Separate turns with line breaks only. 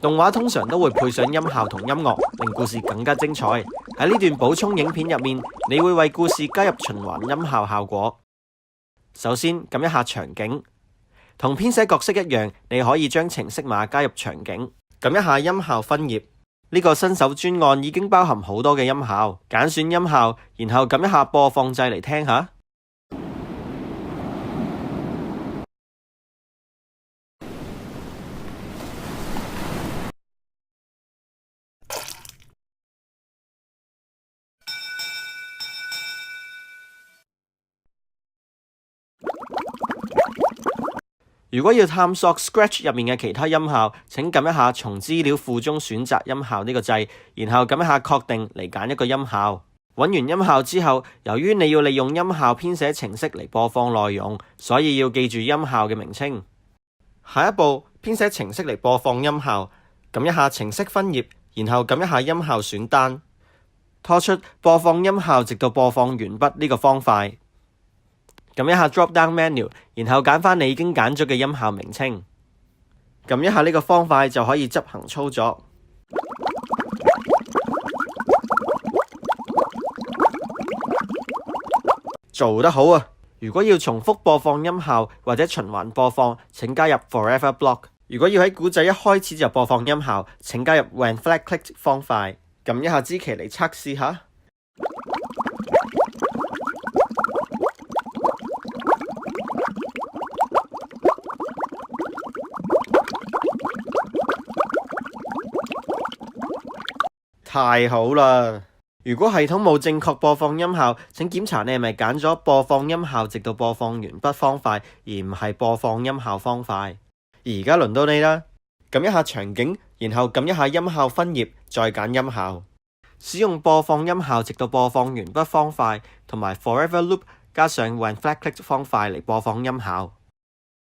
動畫通常都會配上音效同音樂，令故事更加精彩。喺呢段補充影片入面，你會為故事加入循環音效效果。首先，撳一下場景，同編寫角色一樣，你可以將程式碼加入場景。撳一下音效分頁，呢個新手專案已經包含好多嘅音效，揀選音效，然後撳一下播放掣嚟聽下。如果要探索 Scratch 入面嘅其他音效，請撳一下從資料庫中選擇音效呢個掣，然後撳一下確定嚟揀一個音效。揾完音效之後，由於你要利用音效編寫程式嚟播放內容，所以要記住音效嘅名稱。下一步，編寫程式嚟播放音效，撳一下程式分頁，然後撳一下音效選單，拖出播放音效直到播放完畢呢個方塊。撳一下 Drop Down Menu， 然後揀返你已經揀咗嘅音效名稱。撳一下呢個方塊就可以執行操作。做得好啊！如果要重複播放音效或者循環播放，請加入 Forever Block。如果要喺故仔一開始就播放音效，請加入 When Flag Clicked 方塊。撳一下支旗嚟測試下。太好啦！如果系統冇正確播放音效，請檢查你係咪揀咗播放音效直到播放完畢方塊，而唔係播放音效方塊。而家輪到你啦，撳一下場景，然後撳一下音效分頁，再揀音效。使用播放音效直到播放完畢方塊，同埋 Forever Loop 加上 When Flag Clicked 方塊嚟播放音效。